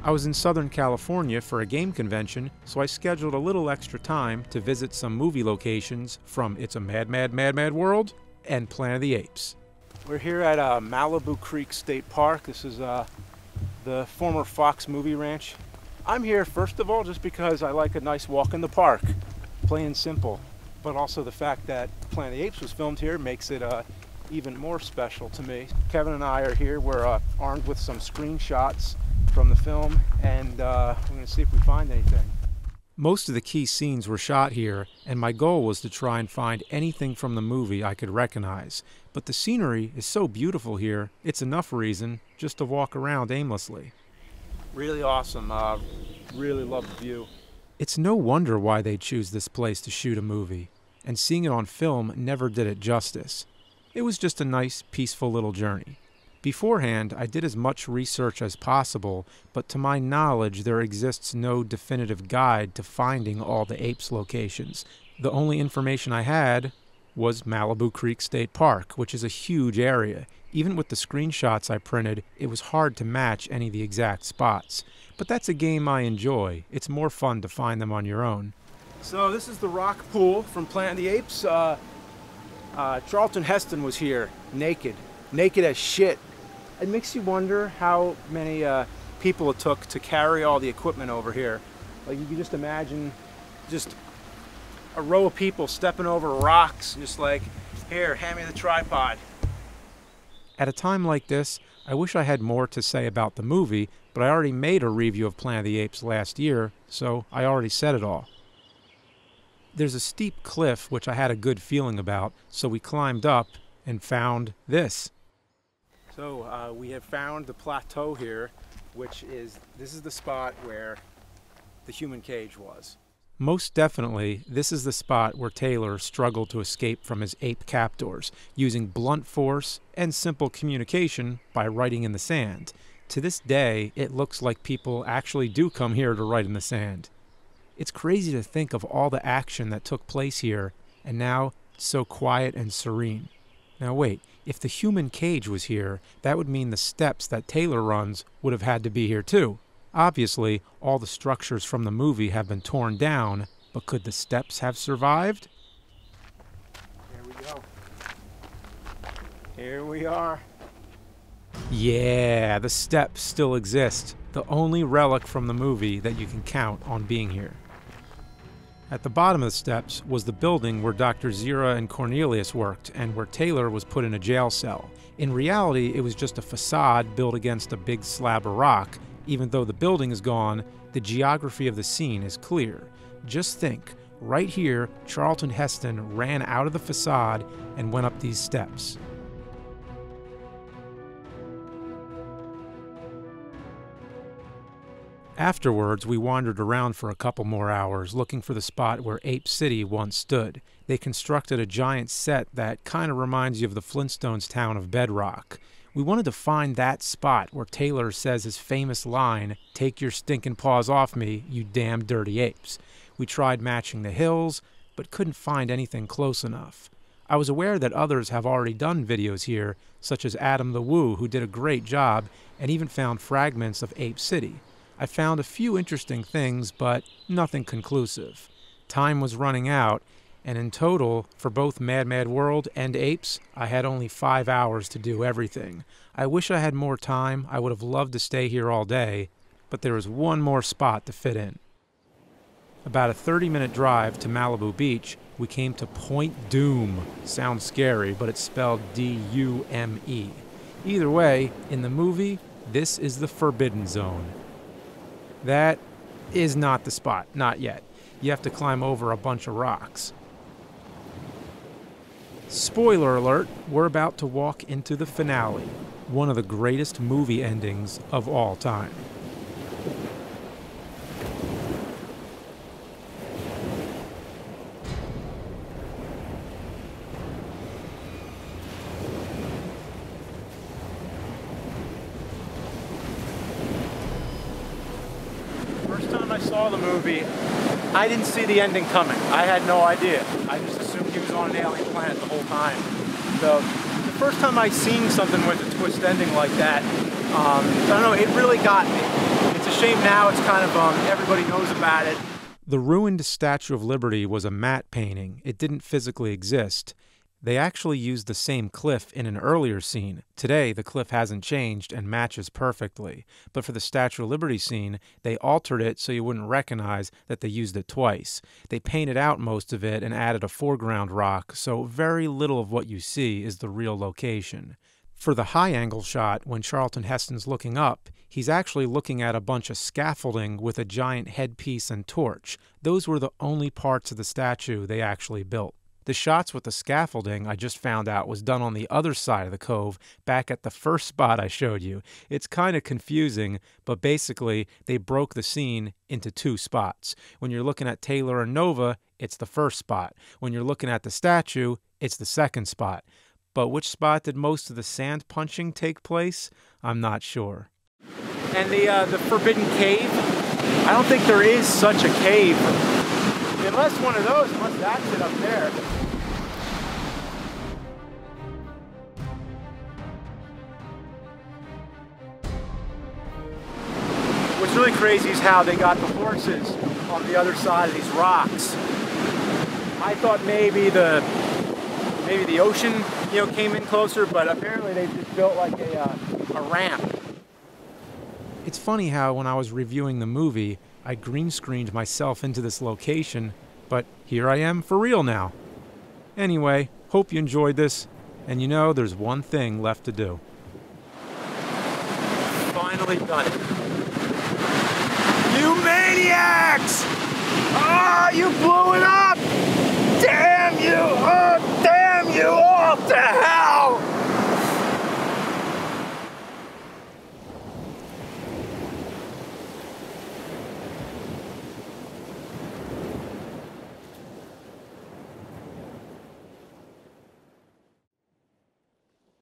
I was in Southern California for a game convention, so I scheduled a little extra time to visit some movie locations from It's a Mad, Mad, Mad, Mad World and Planet of the Apes. We're here at Malibu Creek State Park. This is the former Fox movie ranch. I'm here, first of all, just because I like a nice walk in the park, plain and simple. But also the fact that Planet of the Apes was filmed here makes it even more special to me. Kevin and I are here. We're armed with some screenshots from the film, and we're going to see if we find anything. Most of the key scenes were shot here, and my goal was to try and find anything from the movie I could recognize. But the scenery is so beautiful here, it's enough reason just to walk around aimlessly. Really awesome. Really love the view. It's no wonder why they choose this place to shoot a movie, and seeing it on film never did it justice. It was just a nice, peaceful little journey. Beforehand, I did as much research as possible, but to my knowledge, there exists no definitive guide to finding all the Apes locations. The only information I had was Malibu Creek State Park, which is a huge area. Even with the screenshots I printed, it was hard to match any of the exact spots. But that's a game I enjoy. It's more fun to find them on your own. So this is the rock pool from Planet of the Apes. Charlton Heston was here, naked as shit. It makes you wonder how many people it took to carry all the equipment over here. Like, you can just imagine just a row of people stepping over rocks, just like, here, hand me the tripod. At a time like this, I wish I had more to say about the movie, but I already made a review of Planet of the Apes last year, so I already said it all. There's a steep cliff which I had a good feeling about, so we climbed up and found this. So we have found the plateau here, this is the spot where the human cage was. Most definitely, this is the spot where Taylor struggled to escape from his ape captors, using blunt force and simple communication by writing in the sand. To this day, it looks like people actually do come here to write in the sand. It's crazy to think of all the action that took place here, and now it's so quiet and serene. Now wait, if the human cage was here, that would mean the steps that Taylor runs would have had to be here too. Obviously, all the structures from the movie have been torn down, but could the steps have survived? Here we go. Here we are. Yeah, the steps still exist. The only relic from the movie that you can count on being here. At the bottom of the steps was the building where Dr. Zira and Cornelius worked and where Taylor was put in a jail cell. In reality, it was just a facade built against a big slab of rock. Even though the building is gone, the geography of the scene is clear. Just think, right here, Charlton Heston ran out of the facade and went up these steps. Afterwards, we wandered around for a couple more hours looking for the spot where Ape City once stood. They constructed a giant set that kind of reminds you of the Flintstones town of Bedrock. We wanted to find that spot where Taylor says his famous line, "Take your stinking paws off me, you damn dirty apes." We tried matching the hills, but couldn't find anything close enough. I was aware that others have already done videos here, such as Adam the Woo, who did a great job, and even found fragments of Ape City. I found a few interesting things, but nothing conclusive. Time was running out, and in total, for both Mad Mad World and Apes, I had only 5 hours to do everything. I wish I had more time. I would have loved to stay here all day, but there was one more spot to fit in. About a 30-minute drive to Malibu Beach, we came to Point Dume. Sounds scary, but it's spelled D-U-M-E. Either way, in the movie, this is the Forbidden Zone. That is not the spot, not yet. You have to climb over a bunch of rocks. Spoiler alert, we're about to walk into the finale, one of the greatest movie endings of all time. First time I saw the movie, I didn't see the ending coming. I had no idea. I just assumed he was on an alien planet the whole time. So the first time I seen something with a twist ending like that, I don't know, it really got me. It's a a shame now it's kind of, everybody knows about it. The ruined Statue of Liberty was a matte painting. It didn't physically exist. They actually used the same cliff in an earlier scene. Today, the cliff hasn't changed and matches perfectly. But for the Statue of Liberty scene, they altered it so you wouldn't recognize that they used it twice. They painted out most of it and added a foreground rock, so very little of what you see is the real location. For the high-angle shot, when Charlton Heston's looking up, he's actually looking at a bunch of scaffolding with a giant headpiece and torch. Those were the only parts of the statue they actually built. The shots with the scaffolding, I just found out, was done on the other side of the cove, back at the first spot I showed you. It's kind of confusing, but basically, they broke the scene into two spots. When you're looking at Taylor and Nova, it's the first spot. When you're looking at the statue, it's the second spot. But which spot did most of the sand punching take place? I'm not sure. And the Forbidden Cave? I don't think there is such a cave. Unless one of those, unless that's it up there. What's really crazy is how they got the horses on the other side of these rocks. I thought maybe the ocean, came in closer, but apparently they just built like a ramp. It's funny how when I was reviewing the movie, I green screened myself into this location, but here I am for real now. Anyway, hope you enjoyed this, and there's one thing left to do. Finally done it. You maniacs! Ah, you blew it up! Damn you! Oh, damn you all to hell!